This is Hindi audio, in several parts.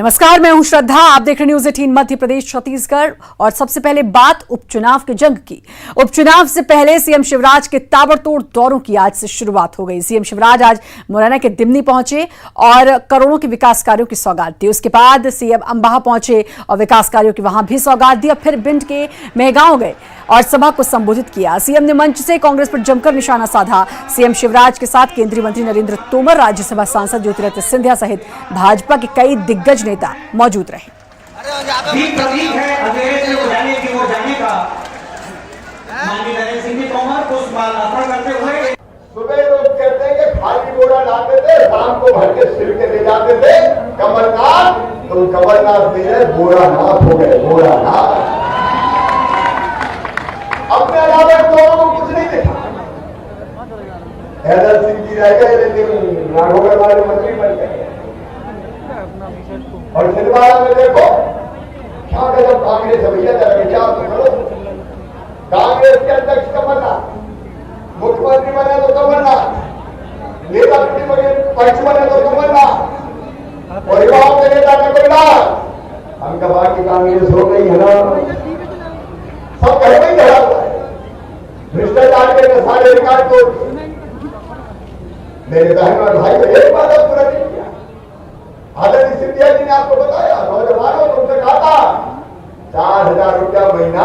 नमस्कार, मैं हूं श्रद्धा। आप देख रहे न्यूज 18 मध्य प्रदेश छत्तीसगढ़। और सबसे पहले बात उपचुनाव के जंग की। उपचुनाव से पहले सीएम शिवराज के ताबड़तोड़ दौरों की आज से शुरुआत हो गई। सीएम शिवराज आज मुरैना के दिमनी पहुंचे और करोड़ों के विकास कार्यों की सौगात दी। उसके बाद सीएम अंबाह पहुंचे और विकास कार्यों की वहां भी सौगात दी। फिर भिंड के मेहगांव गए और सभा को संबोधित किया। सीएम ने मंच से कांग्रेस पर जमकर निशाना साधा। सीएम शिवराज के साथ केंद्रीय मंत्री नरेंद्र तोमर, राज्यसभा सांसद ज्योतिरादित्य सिंधिया सहित भाजपा के कई दिग्गज नेता मौजूद रहे। सुबह लोग कहते हैं कि खाली बोरा लाते थे, शाम को भर के सिर के ले जाते थे। कमलनाथ, तुम कमलनाथ नहीं है, बोरानाथ हो गए, बोरानाथ। अपने अलावा लोगों को कुछ नहीं देखा। हैदर सिंह जी रह गए, लेकिन नागौर वाले मंत्री बन गए। और छिंदवाड़ा में देखो क्या गजब कांग्रेस भैया, जरा विचार तो करो। कांग्रेस के अध्यक्ष कमलनाथ, मुख्यमंत्री बने तो कमलनाथ, नेता प्रतिपक्ष बने तो कमलनाथ, और युवाओं के नेता कमलनाथ। हम कहा कि कांग्रेस हो गई है ना, सब घर में धरा हुआ है। भ्रष्टाचार के सारे रिकॉर्ड तोड़। मेरे बहन और भाई को एक बात पूरा नहीं किया। आदरणीय सिंधिया जी ने आपको बताया, नौजवानों तुमसे कहा था 4,000 रुपया महीना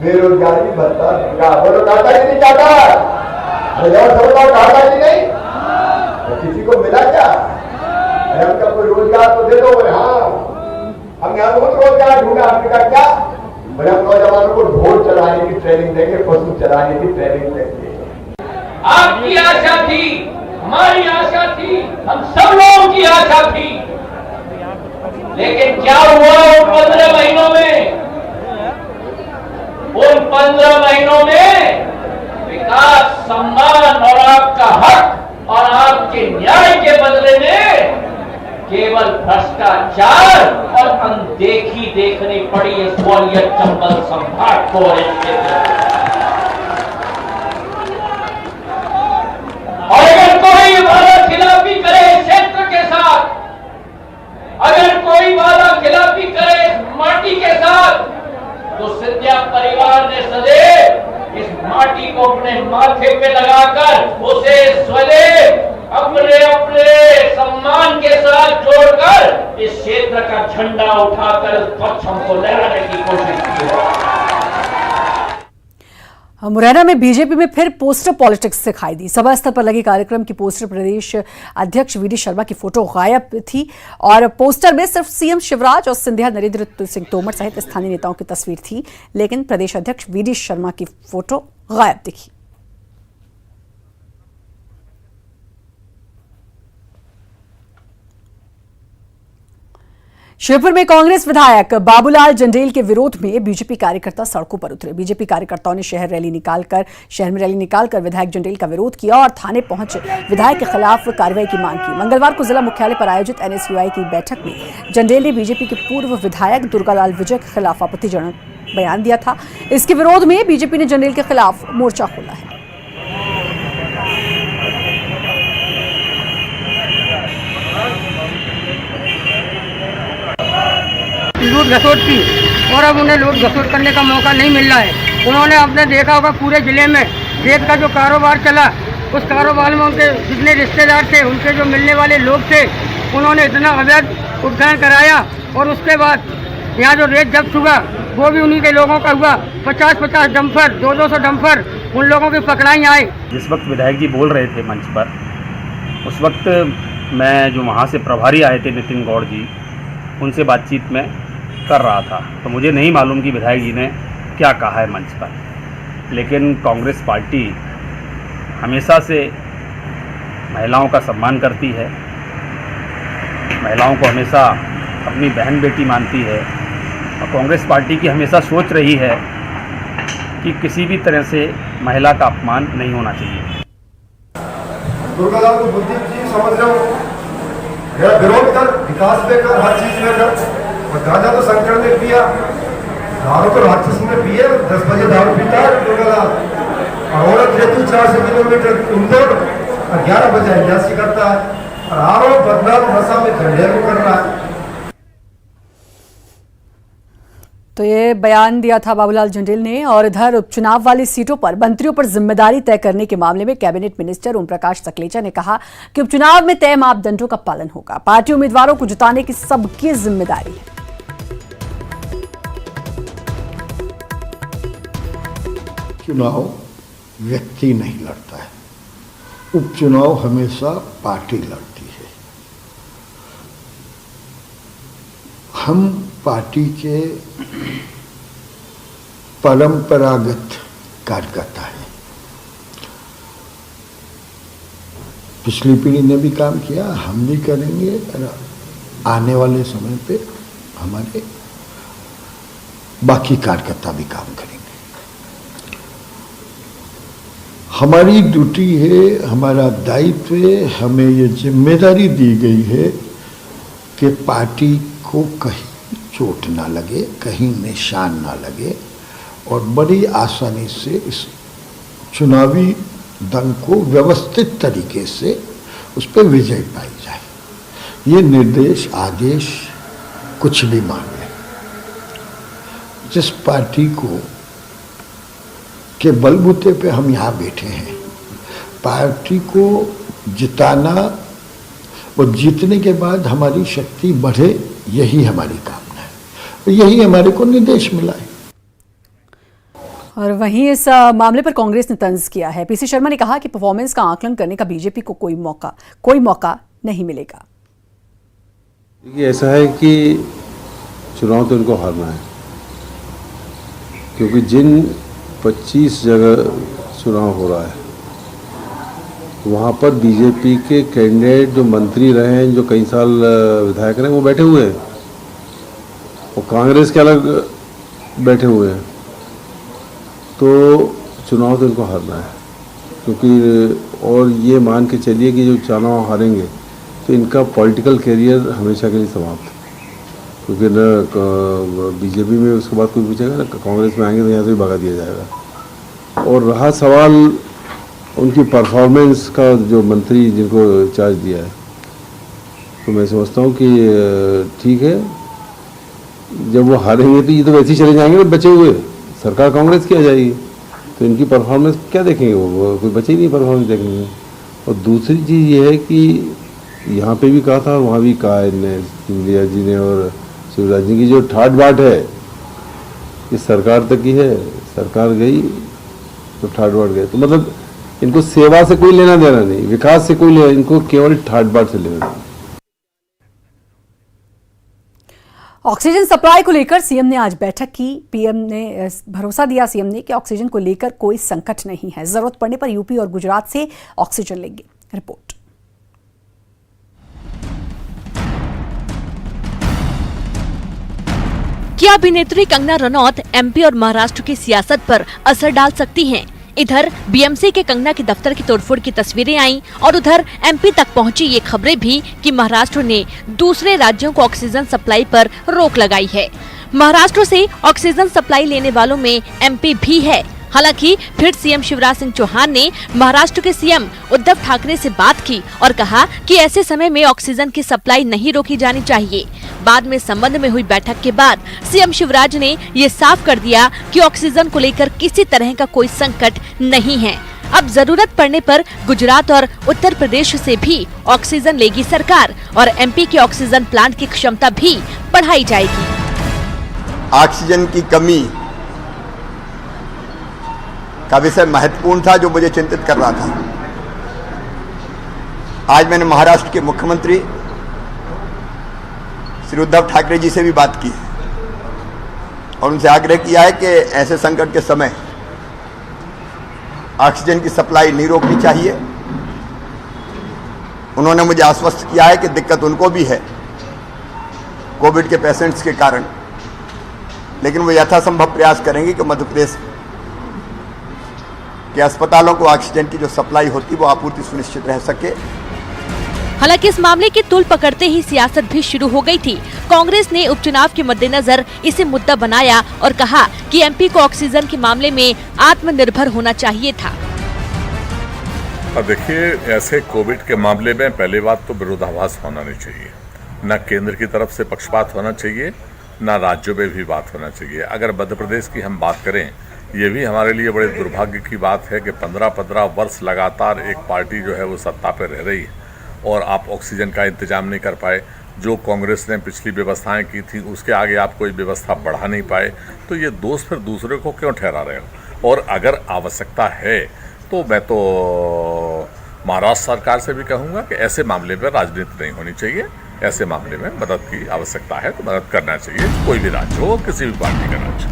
बेरोजगारी भत्ता देगा। बोलो टाटा जी नहीं चाहता? टाटा जी नहीं तो किसी को मिला क्या? हमका कोई रोजगार तो दे दो। बोले हाँ, हमने अद्भुत रोजगार ढूंढा। हमने कहा क्या? बोले हम नौजवानों को ढोल चलाने की ट्रेनिंग देंगे, पशु चलाने की ट्रेनिंग देंगे। आपकी आशा थी, हमारी आशा थी, हम सब लोगों की आशा थी, लेकिन क्या हुआ उन 15 महीनों में? उन 15 महीनों में विकास, सम्मान और आपका हक और आपके न्याय के बदले में केवल भ्रष्टाचार और अनदेखी देखनी पड़ी इस ग्वालियर चंबल संभाग को। और अगर कोई वादा खिलाफी करे इस क्षेत्र के साथ, अगर कोई वादा खिलाफी करे इस माटी के साथ, तो सिंधिया परिवार ने सदैव इस माटी को अपने माथे पे लगाकर उसे सदैव अपने अपने सम्मान के साथ जोड़कर इस क्षेत्र का झंडा उठाकर इस पक्षम को लहराने की कोशिश की है। मुरैना में बीजेपी में फिर पोस्टर पॉलिटिक्स दिखाई दी। सभा स्थल पर लगे कार्यक्रम की पोस्टर प्रदेश अध्यक्ष वीडी शर्मा की फोटो गायब थी और पोस्टर में सिर्फ सीएम शिवराज और सिंधिया नरेंद्र सिंह तोमर सहित स्थानीय नेताओं की तस्वीर थी, लेकिन प्रदेश अध्यक्ष वीडी शर्मा की फोटो गायब दिखी। श्योपुर में कांग्रेस विधायक बाबूलाल जंडेल के विरोध में बीजेपी कार्यकर्ता सड़कों पर उतरे। बीजेपी कार्यकर्ताओं ने शहर में रैली निकालकर विधायक जंडेल का विरोध किया और थाने पहुंच विधायक के खिलाफ कार्रवाई की मांग की। मंगलवार को जिला मुख्यालय पर आयोजित एनएसयूआई की बैठक में जंडेल ने बीजेपी के पूर्व विधायक दुर्गालाल विजय के खिलाफ आपत्तिजनक बयान दिया था। इसके विरोध में बीजेपी ने जंडेल के खिलाफ मोर्चा खोला है। लूट घसोट की और अब उन्हें लूट घसोट करने का मौका नहीं मिल रहा है। उन्होंने आपने देखा होगा पूरे जिले में रेत का जो कारोबार चला, उस कारोबार में उनके जितने रिश्तेदार थे, उनके जो मिलने वाले लोग थे, उन्होंने इतना अवैध उत्खनन कराया और उसके बाद यहाँ जो रेत जब्त हुआ वो भी उन्हीं के लोगों का हुआ। 50-50 डंपर, 200 डंपर उन लोगों की पकड़ाई आए। जिस वक्त विधायक जी बोल रहे थे मंच पर, उस वक्त मैं जो वहाँ से प्रभारी आए थे नितिन गौड़ जी, उनसे बातचीत में कर रहा था, तो मुझे नहीं मालूम कि विधायक जी ने क्या कहा है मंच पर। लेकिन कांग्रेस पार्टी हमेशा से महिलाओं का सम्मान करती है, महिलाओं को हमेशा अपनी बहन बेटी मानती है और कांग्रेस पार्टी की हमेशा सोच रही है कि किसी भी तरह से महिला का अपमान नहीं होना चाहिए। दुर्गालाल को बुद्धि की समझ रहे हो, विरोध कर, विकास लेकर, हर चीज लेकर। और गांजा तो शंकर ने पिया, दारू तो राक्षस ने पिए। 10 बजे दारू पीता है दुर्गालाल, और औरत रहती 400 किलोमीटर इंदौर, और 11 बजे अयासी करता है। और आरोप बदनाम नशा में जंडेल को कर रहा है। तो ये बयान दिया था बाबूलाल जुंडेल ने। और इधर उपचुनाव वाली सीटों पर मंत्रियों पर जिम्मेदारी तय करने के मामले में कैबिनेट मिनिस्टर ओम प्रकाश सकलेचा ने कहा कि उपचुनाव में तय मापदंडों का पालन होगा। पार्टी उम्मीदवारों को जिताने की सबकी जिम्मेदारी है। चुनाव व्यक्ति नहीं लड़ता है, उपचुनाव हमेशा पार्टी लड़ती है। हम पार्टी के परंपरागत कार्यकर्ता हैं। पिछली पीढ़ी ने भी काम किया, हम भी करेंगे और आने वाले समय पे हमारे बाकी कार्यकर्ता भी काम करेंगे। हमारी ड्यूटी है, हमारा दायित्व है, हमें ये जिम्मेदारी दी गई है कि पार्टी को कहीं चोट ना लगे, कहीं निशान ना लगे और बड़ी आसानी से इस चुनावी दंग को व्यवस्थित तरीके से उस पर विजय पाई जाए। ये निर्देश आदेश कुछ भी मान लें, जिस पार्टी को के बलबूते पे हम यहाँ बैठे हैं, पार्टी को जिताना और जीतने के बाद हमारी शक्ति बढ़े, यही हमारी कामना है और यही हमारे को निर्देश मिला है। और वहीं इस मामले पर कांग्रेस ने तंज किया है। पीसी शर्मा ने कहा कि परफॉर्मेंस का आकलन करने का बीजेपी को कोई मौका नहीं मिलेगा। देखिए, ऐसा है कि चुनाव तो इनको हारना है, क्योंकि जिन 25 जगह चुनाव हो रहा है वहाँ पर बीजेपी के कैंडिडेट जो मंत्री रहे हैं, जो कई साल विधायक रहे, वो बैठे हुए हैं और कांग्रेस के अलग बैठे हुए हैं। तो चुनाव तो इनको हारना है, क्योंकि और ये मान के चलिए कि जो चुनाव हारेंगे तो इनका पॉलिटिकल कैरियर हमेशा के लिए समाप्त है, क्योंकि न बीजेपी में उसके बाद कोई पूछेगा ना, कांग्रेस में आएंगे तो यहाँ से भी भगा दिया जाएगा। और रहा सवाल उनकी परफॉर्मेंस का, जो मंत्री जिनको चार्ज दिया है, तो मैं समझता हूँ कि ठीक है, जब वो हारेंगे तो ये तो वैसे ही चले जाएंगे, बचे हुए सरकार कांग्रेस की आ जाएगी, तो इनकी परफॉर्मेंस क्या देखेंगे, वो कोई बचे ही नहीं परफॉर्मेंस देखेंगे। और दूसरी चीज़ ये है कि यहाँ पे भी कहा था और वहाँ भी कहा है सिंधिया जी ने और शिवराज जी की जो ठाट बाट है ये सरकार तक ही है, सरकार गई तो ठाट बाट गए। तो मतलब इनको सेवा से कोई लेना देना नहीं, विकास से कोई लेना, इनको केवल ठाट बाट से लेना देना। ऑक्सीजन सप्लाई को लेकर सीएम ने आज बैठक की। पीएम ने भरोसा दिया सीएम ने कि ऑक्सीजन को लेकर कोई संकट नहीं है, जरूरत पड़ने पर यूपी और गुजरात से ऑक्सीजन लेंगे। रिपोर्ट। क्या अभिनेत्री कंगना रनौत एमपी और महाराष्ट्र की सियासत पर असर डाल सकती हैं? इधर बीएमसी के कंगना के दफ्तर की तोड़फोड़ की तस्वीरें आईं और उधर एमपी तक पहुंची ये खबरें भी कि महाराष्ट्र ने दूसरे राज्यों को ऑक्सीजन सप्लाई पर रोक लगाई है। महाराष्ट्र से ऑक्सीजन सप्लाई लेने वालों में एमपी भी है। हालांकि फिर सीएम शिवराज सिंह चौहान ने महाराष्ट्र के सीएम उद्धव ठाकरे से बात की और कहा कि ऐसे समय में ऑक्सीजन की सप्लाई नहीं रोकी जानी चाहिए। बाद में संबंध में हुई बैठक के बाद सीएम शिवराज ने ये साफ कर दिया कि ऑक्सीजन को लेकर किसी तरह का कोई संकट नहीं है। अब जरूरत पड़ने पर गुजरात और उत्तर प्रदेश से भी ऑक्सीजन लेगी सरकार और एमपी के ऑक्सीजन प्लांट की क्षमता भी बढ़ाई जाएगी। ऑक्सीजन की कमी का विषय महत्वपूर्ण था, जो मुझे चिंतित कर रहा था। आज मैंने महाराष्ट्र के मुख्यमंत्री श्री उद्धव ठाकरे जी से भी बात की और उनसे आग्रह किया है कि ऐसे संकट के समय ऑक्सीजन की सप्लाई नहीं रोकनी चाहिए। उन्होंने मुझे आश्वस्त किया है कि दिक्कत उनको भी है कोविड के पेशेंट्स के कारण, लेकिन वो यथासंभव प्रयास करेंगे कि मध्य प्रदेश के अस्पतालों को ऑक्सीजन की जो सप्लाई होती वो आपूर्ति सुनिश्चित रह सके। हालांकि इस मामले की तूल पकड़ते ही सियासत भी शुरू हो गई थी। कांग्रेस ने उपचुनाव के मद्देनजर इसे मुद्दा बनाया और कहा कि एमपी को ऑक्सीजन के मामले में आत्मनिर्भर होना चाहिए था। देखिए, ऐसे कोविड के मामले में पहली बात तो विरोधाभास होना नहीं चाहिए, न केंद्र की तरफ से पक्षपात होना चाहिए ना राज्यों में भी बात होना चाहिए। अगर मध्य प्रदेश की हम बात करें, ये भी हमारे लिए बड़े दुर्भाग्य की बात है कि 15-15 वर्ष लगातार एक पार्टी जो है वो सत्ता पर रह रही है और आप ऑक्सीजन का इंतजाम नहीं कर पाए। जो कांग्रेस ने पिछली व्यवस्थाएं की थी उसके आगे आप कोई व्यवस्था बढ़ा नहीं पाए, तो ये दोष फिर दूसरे को क्यों ठहरा रहे हो? और अगर आवश्यकता है तो मैं तो महाराष्ट्र सरकार से भी कहूँगा कि ऐसे मामले पर राजनीति नहीं होनी चाहिए। ऐसे मामले में मदद की आवश्यकता है तो मदद करना चाहिए, कोई भी राज्य हो, किसी भी पार्टी का राज्य।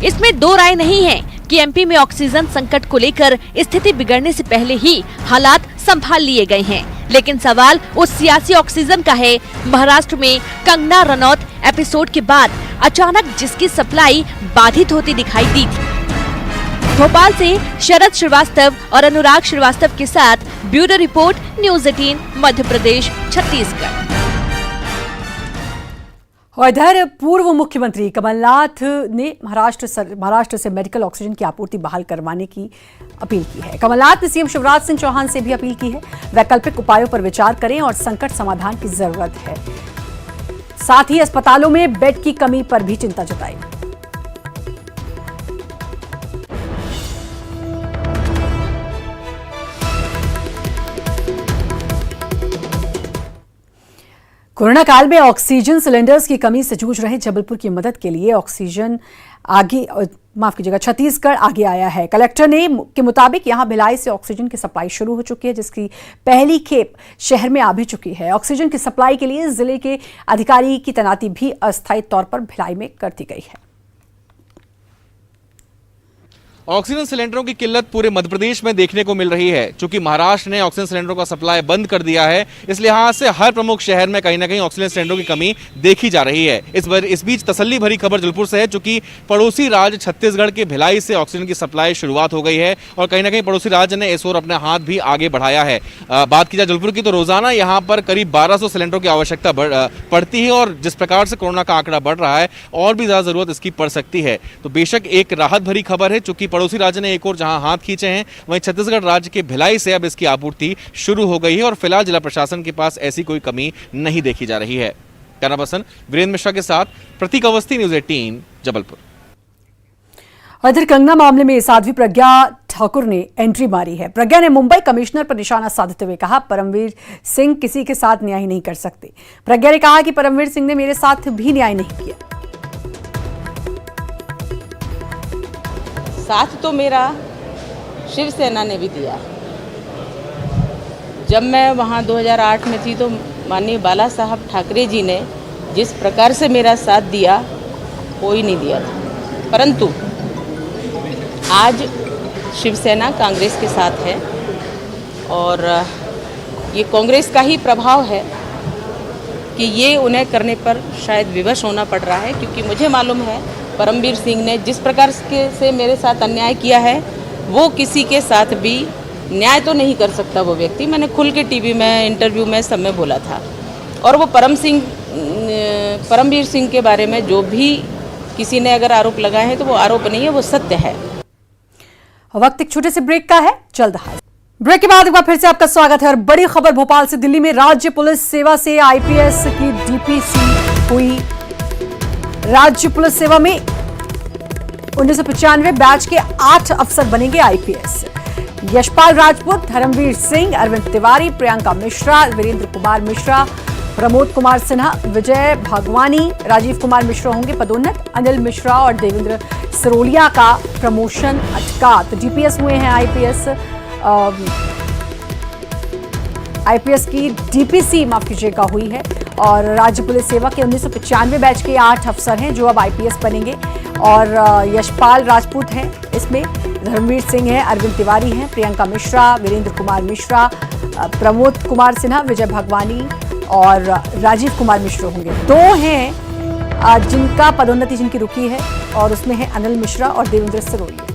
इसमें दो राय नहीं है कि एमपी में ऑक्सीजन संकट को लेकर स्थिति बिगड़ने से पहले ही हालात संभाल लिए गए हैं, लेकिन सवाल उस सियासी ऑक्सीजन का है। महाराष्ट्र में कंगना रनौत एपिसोड के बाद अचानक जिसकी सप्लाई बाधित होती दिखाई दी थी। भोपाल से शरद श्रीवास्तव और अनुराग श्रीवास्तव के साथ bureau report, news 18 Madhya Pradesh Chhattisgarh. और इधर पूर्व मुख्यमंत्री कमलनाथ ने महाराष्ट्र से मेडिकल ऑक्सीजन की आपूर्ति बहाल करवाने की अपील की है। कमलनाथ ने सीएम शिवराज सिंह चौहान से भी अपील की है, वैकल्पिक उपायों पर विचार करें और संकट समाधान की जरूरत है। साथ ही अस्पतालों में बेड की कमी पर भी चिंता जताई। कोरोना काल में ऑक्सीजन सिलेंडर्स की कमी से जूझ रहे जबलपुर की मदद के लिए छत्तीसगढ़ आगे आया है। कलेक्टर के मुताबिक यहां भिलाई से ऑक्सीजन की सप्लाई शुरू हो चुकी है, जिसकी पहली खेप शहर में आ भी चुकी है। ऑक्सीजन की सप्लाई के लिए जिले के अधिकारी की तैनाती भी अस्थायी तौर पर भिलाई में कर दी गई है। ऑक्सीजन सिलेंडरों की किल्लत पूरे मध्य प्रदेश में देखने को मिल रही है। चूंकि महाराष्ट्र ने ऑक्सीजन सिलेंडरों का सप्लाई बंद कर दिया है, इस लिहाज से हर प्रमुख शहर में कहीं ना कहीं ऑक्सीजन सिलेंडरों की कमी देखी जा रही है। इस बीच तसल्ली भरी खबर जबलपुर से है, चूंकि पड़ोसी राज्य छत्तीसगढ़ के भिलाई से ऑक्सीजन की सप्लाई शुरुआत हो गई है और कहीं ना कहीं पड़ोसी राज्य ने इस ओर अपने हाथ भी आगे बढ़ाया है। बात की जाए जबलपुर की, तो रोजाना यहाँ पर करीब 1200 सिलेंडरों की आवश्यकता पड़ती है और जिस प्रकार से कोरोना का आंकड़ा बढ़ रहा है और भी ज्यादा जरूरत इसकी पड़ सकती है। तो बेशक एक राहत भरी खबर है, चूंकि पड़ोसी राज्य ने एक और जहां हाथ खींचे हैं, वहीं छत्तीसगढ़ राज्य के भिलाई से अब इसकी आपूर्ति शुरू हो गई है और फिलहाल जिला प्रशासन के पास ऐसी कोई कमी नहीं देखी जा रही है। कैमरा पर्सन वीरेंद्र मिश्रा के साथ प्रतीक अवस्थी, न्यूज़ 18 जबलपुर। इधर कंगना मामले में साध्वी प्रज्ञा ठाकुर ने एंट्री मारी है। प्रज्ञा ने मुंबई कमिश्नर पर निशाना साधते हुए कहा, परमवीर सिंह किसी के साथ न्याय नहीं कर सकते। प्रज्ञा ने कहा कि परमवीर सिंह ने मेरे साथ भी न्याय नहीं किया। साथ तो मेरा शिवसेना ने भी दिया। जब मैं वहाँ 2008 में थी तो माननीय बाला साहब ठाकरे जी ने जिस प्रकार से मेरा साथ दिया, कोई नहीं दिया था। परंतु आज शिवसेना कांग्रेस के साथ है और ये कांग्रेस का ही प्रभाव है कि ये उन्हें करने पर शायद विवश होना पड़ रहा है, क्योंकि मुझे मालूम है परमवीर सिंह ने जिस प्रकार से मेरे साथ अन्याय किया है, वो किसी के साथ भी न्याय तो नहीं कर सकता वो व्यक्ति। मैंने खुल के टीवी में, इंटरव्यू में, सब में बोला था। और वो परमवीर सिंह के बारे में जो भी किसी ने अगर आरोप लगाए हैं तो वो आरोप नहीं है, वो सत्य है। वक्त एक छोटे से ब्रेक का है, जल्द हाजिर। ब्रेक के बाद एक बार फिर से आपका स्वागत है और बड़ी खबर भोपाल से। दिल्ली में राज्य पुलिस सेवा से आईपीएस की डीपीसी हुई। राज्य पुलिस सेवा में 1995 बैच के 8 अफसर बनेंगे आईपीएस। यशपाल राजपूत, धर्मवीर सिंह, अरविंद तिवारी, प्रियंका मिश्रा, वीरेंद्र कुमार मिश्रा, प्रमोद कुमार सिन्हा, विजय भागवानी, राजीव कुमार मिश्रा होंगे पदोन्नत। अनिल मिश्रा और देवेंद्र सरोलिया का प्रमोशन अटका। तो डीपीएस हुए हैं आईपीएस की डीपीसी माफ कीजिएगा हुई है। और राज्य पुलिस सेवा के 1995 बैच के 8 अफसर हैं जो अब आईपीएस बनेंगे। और यशपाल राजपूत हैं, इसमें धर्मवीर सिंह है, अरविंद तिवारी हैं, प्रियंका मिश्रा, वीरेंद्र कुमार मिश्रा, प्रमोद कुमार सिन्हा, विजय भागवानी और राजीव कुमार मिश्रा होंगे। 2 हैं जिनका पदोन्नति जिनकी रुकी है और उसमें है अनिल मिश्रा और देवेंद्र सरोलिया।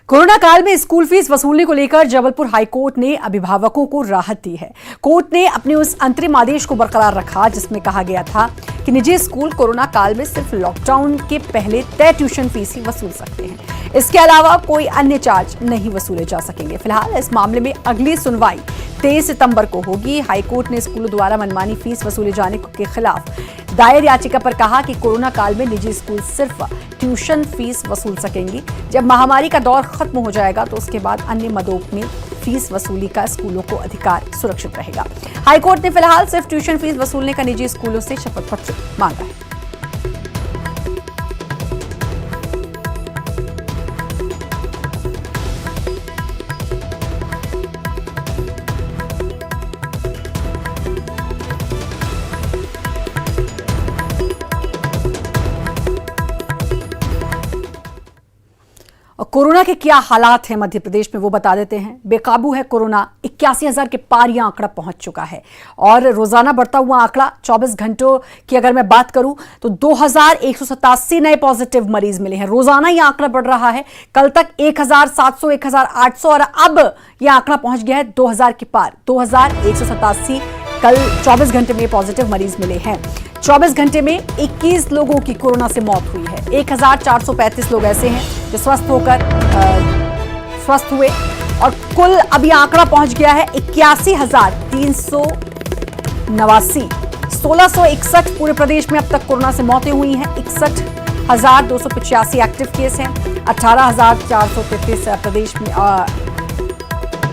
कोरोना काल में स्कूल फीस वसूलने को लेकर जबलपुर हाईकोर्ट ने अभिभावकों को राहत दी है। कोर्ट ने अपने उस अंतरिम आदेश को बरकरार रखा जिसमें कहा गया था कि निजी स्कूल कोरोना काल में सिर्फ लॉकडाउन के पहले तय ट्यूशन फीस ही वसूल सकते हैं। इसके अलावा कोई अन्य चार्ज नहीं वसूले जा सकेंगे। फिलहाल इस मामले में अगली सुनवाई 23 सितंबर को होगी। हाईकोर्ट ने स्कूलों द्वारा मनमानी फीस वसूले जाने के खिलाफ दायर याचिका पर कहा कि कोरोना काल में निजी स्कूल सिर्फ ट्यूशन फीस वसूल सकेंगी। जब महामारी का दौर खत्म हो जाएगा तो उसके बाद अन्य मदों में फीस वसूली का स्कूलों को अधिकार सुरक्षित रहेगा। हाईकोर्ट ने फिलहाल सिर्फ ट्यूशन फीस वसूलने का निजी स्कूलों से शपथ पत्र मांगा है। और कोरोना के क्या हालात हैं मध्य प्रदेश में वो बता देते हैं। बेकाबू है कोरोना, 81,000 के पार यह आंकड़ा पहुंच चुका है और रोजाना बढ़ता हुआ आंकड़ा। 24 घंटों की अगर मैं बात करूं तो 2,187 नए पॉजिटिव मरीज मिले हैं। रोजाना यह आंकड़ा बढ़ रहा है। कल तक 1,700, 1,800 और अब यह आंकड़ा पहुंच गया है 2,000 के पार। 2,187 कल 24 घंटे में पॉजिटिव मरीज मिले हैं। 24 घंटे में 21 लोगों की कोरोना से मौत हुई है। 1,435 लोग ऐसे हैं जो स्वस्थ हुए और कुल अब यह आंकड़ा पहुंच गया है 81,389। 1,661 पूरे प्रदेश में अब तक कोरोना से मौतें हुई हैं। 61,285 एक्टिव केस हैं। 18,433 प्रदेश में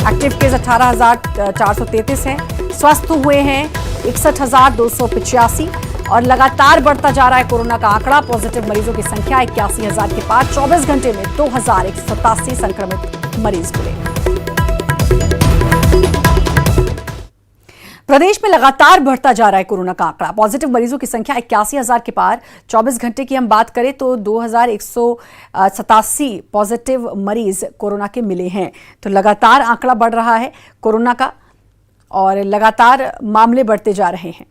एक्टिव केस 18,433 हैं। स्वस्थ हुए हैं 61,285 और लगातार बढ़ता जा रहा है कोरोना का आंकड़ा। पॉजिटिव मरीजों की संख्या 81,000 के पार। 24 घंटे में 2,187 संक्रमित मरीज मिले। प्रदेश में लगातार बढ़ता जा रहा है कोरोना का आंकड़ा। पॉजिटिव मरीजों की संख्या 81,000 के पार। 24 घंटे की हम बात करें तो 2,187 पॉजिटिव मरीज कोरोना के मिले हैं। तो लगातार आंकड़ा बढ़ रहा है कोरोना का और लगातार मामले बढ़ते जा रहे हैं।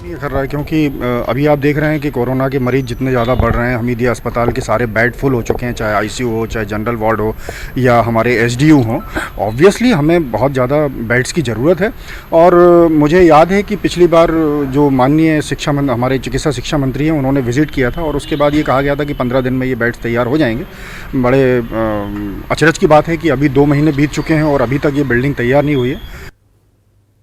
ये कर रहा है क्योंकि अभी आप देख रहे हैं कि कोरोना के मरीज़ जितने ज़्यादा बढ़ रहे हैं। हमीदिया अस्पताल के सारे बेड फुल हो चुके हैं, चाहे आईसीयू हो, चाहे जनरल वार्ड हो या हमारे एसडीयू हो। ऑब्वियसली हमें बहुत ज़्यादा बेड्स की ज़रूरत है और मुझे याद है कि पिछली बार जो माननीय हमारे चिकित्सा शिक्षा मंत्री हैं उन्होंने विज़िट किया था और उसके बाद ये कहा गया था कि 15 दिन में ये बेड्स तैयार हो जाएंगे। बड़े अचरज की बात है कि अभी 2 महीने बीत चुके हैं और अभी तक ये बिल्डिंग तैयार नहीं हुई है।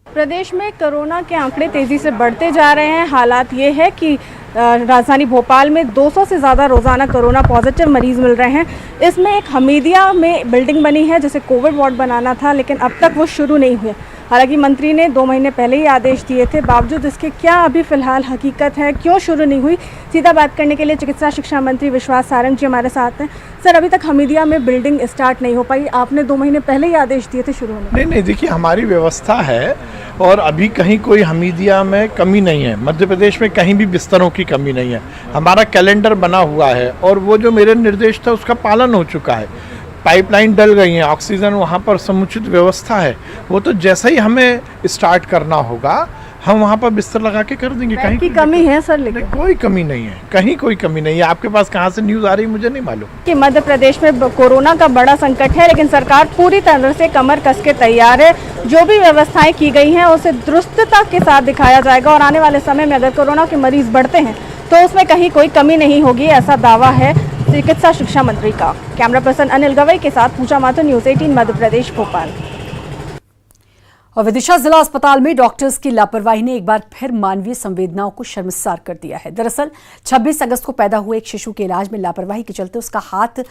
प्रदेश में कोरोना के आंकड़े तेज़ी से बढ़ते जा रहे हैं। हालात ये है कि राजधानी भोपाल में 200 से ज़्यादा रोज़ाना कोरोना पॉजिटिव मरीज़ मिल रहे हैं। इसमें एक हमीदिया में बिल्डिंग बनी है जिसे कोविड वार्ड बनाना था, लेकिन अब तक वो शुरू नहीं हुए। हालांकि मंत्री ने 2 महीने पहले ही आदेश दिए थे, बावजूद इसके क्या अभी फ़िलहाल हकीकत है, क्यों शुरू नहीं हुई? सीधा बात करने के लिए चिकित्सा शिक्षा मंत्री विश्वास सारंग जी हमारे साथ हैं। सर, अभी तक हमीदिया में बिल्डिंग स्टार्ट नहीं हो पाई। आपने 2 महीने पहले ही आदेश दिए थे शुरू होने। नहीं, देखिए हमारी व्यवस्था है और अभी कहीं कोई हमीदिया में कमी नहीं है। मध्य प्रदेश में कहीं भी बिस्तरों की कमी नहीं है। हमारा कैलेंडर बना हुआ है और वो जो मेरे निर्देश था उसका पालन हो चुका है। पाइपलाइन डल गई है, ऑक्सीजन वहाँ पर समुचित व्यवस्था है। वो तो जैसा ही हमें स्टार्ट करना होगा हम वहाँ पर बिस्तर लगा के कर देंगे। कहीं की कमी है सर? लेकिन कोई कमी नहीं है, कहीं कोई कमी नहीं है। आपके पास कहाँ से न्यूज़ आ रही है मुझे नहीं मालूम। कि मध्य प्रदेश में कोरोना का बड़ा संकट है, लेकिन सरकार पूरी तरह से कमर कस के तैयार है। जो भी व्यवस्थाएं की गई हैं उसे दुरुस्तता के साथ दिखाया जाएगा और आने वाले समय में अगर कोरोना के मरीज बढ़ते हैं तो उसमें कहीं कोई कमी नहीं होगी, ऐसा दावा है चिकित्सा शिक्षा मंत्री का। कैमरा पर्सन अनिल गवई के साथ पूजा माथुर, न्यूज़ 18 मध्य प्रदेश, भोपाल। और विदिशा जिला अस्पताल में डॉक्टर्स की लापरवाही ने एक बार फिर मानवीय संवेदनाओं को शर्मसार कर दिया है। दरअसल 26 अगस्त को पैदा हुए एक शिशु के इलाज में लापरवाही के चलते उसका हाथ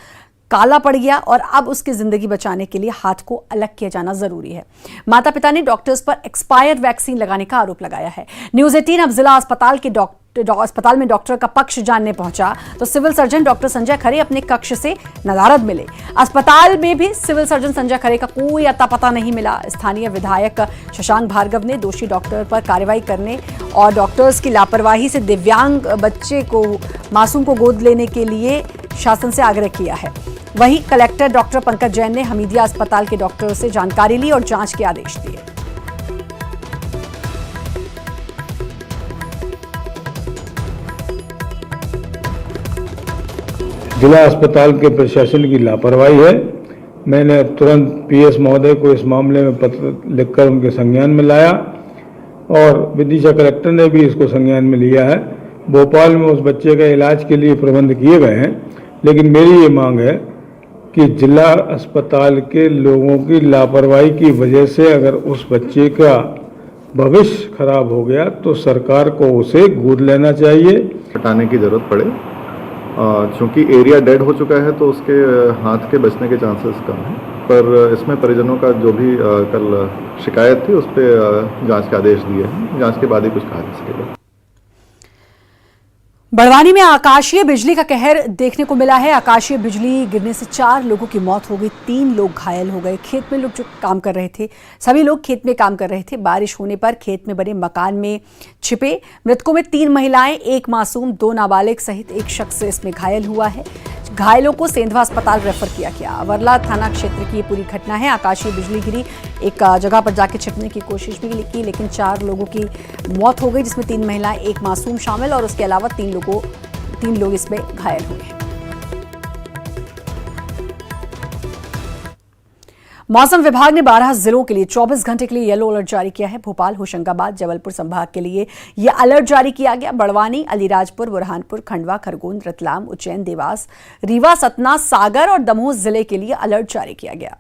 काला पड़ गया और अब उसकी जिंदगी बचाने के लिए हाथ को अलग किया जाना जरूरी है। माता पिता ने डॉक्टर्स पर एक्सपायर्ड वैक्सीन लगाने का आरोप लगाया है। न्यूज़ 18 अब जिला अस्पताल में डॉक्टर का पक्ष जानने पहुंचा तो सिविल सर्जन डॉक्टर संजय खरे अपने कक्ष से नदारद मिले। अस्पताल में भी सिविल सर्जन संजय खरे का कोई अता पता नहीं मिला। स्थानीय विधायक शशांक भार्गव ने दोषी डॉक्टर पर कार्रवाई करने और डॉक्टर्स की लापरवाही से दिव्यांग बच्चे को मासूम को गोद लेने के लिए शासन से आग्रह किया है। वहीं कलेक्टर डॉक्टर पंकज जैन ने हमीदिया अस्पताल के डॉक्टरों से जानकारी ली और जांच के आदेश दिए। जिला अस्पताल के प्रशासन की लापरवाही है। मैंने तुरंत पीएस महोदय को इस मामले में पत्र लिखकर उनके संज्ञान में लाया और विदिशा कलेक्टर ने भी इसको संज्ञान में लिया है। भोपाल में उस बच्चे का इलाज के लिए प्रबंध किए गए हैं, लेकिन मेरी ये मांग है कि जिला अस्पताल के लोगों की लापरवाही की वजह से अगर उस बच्चे का भविष्य खराब हो गया तो सरकार को उसे गोद लेना चाहिए। हटाने की जरूरत पड़े, क्योंकि एरिया डेड हो चुका है तो उसके हाथ के बचने के चांसेस कम हैं। पर इसमें परिजनों का जो भी कल शिकायत थी उस पर जांच के आदेश दिए हैं। जांच के बाद ही कुछ कहा जा सकेगा। बड़वानी में आकाशीय बिजली का कहर देखने को मिला है। आकाशीय बिजली गिरने से 4 लोगों की मौत हो गई, 3 लोग घायल हो गए। खेत में लोग जो काम कर रहे थे, सभी लोग खेत में काम कर रहे थे। बारिश होने पर खेत में बने मकान में छिपे। मृतकों में 3 महिलाएं, 1 मासूम, 2 नाबालिग सहित 1 शख्स इसमें घायल हुआ है। घायलों को सेंधवा अस्पताल रेफर किया गया। अवरला थाना क्षेत्र की ये पूरी घटना है। आकाशीय बिजली गिरी, एक जगह पर जाके छिपने की कोशिश भी की, लेकिन 4 लोगों की मौत हो गई, जिसमें 3 महिलाएं, 1 मासूम शामिल और उसके अलावा 3 लोग इसमें घायल हुए हैं। मौसम विभाग ने 12 जिलों के लिए 24 घंटे के लिए येलो अलर्ट जारी किया है। भोपाल, होशंगाबाद, जबलपुर संभाग के लिए यह अलर्ट जारी किया गया। बड़वानी, अलीराजपुर, बुरहानपुर, खंडवा, खरगोन, रतलाम, उज्जैन, देवास, रीवा, सतना, सागर और दमोह जिले के लिए अलर्ट जारी किया गया।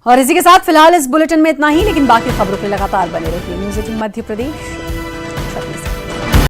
और इसी के साथ फिलहाल इस बुलेटिन में इतना ही, लेकिन बाकी खबरों के लगातार बने रहिए न्यूज़ 18 मध्य प्रदेश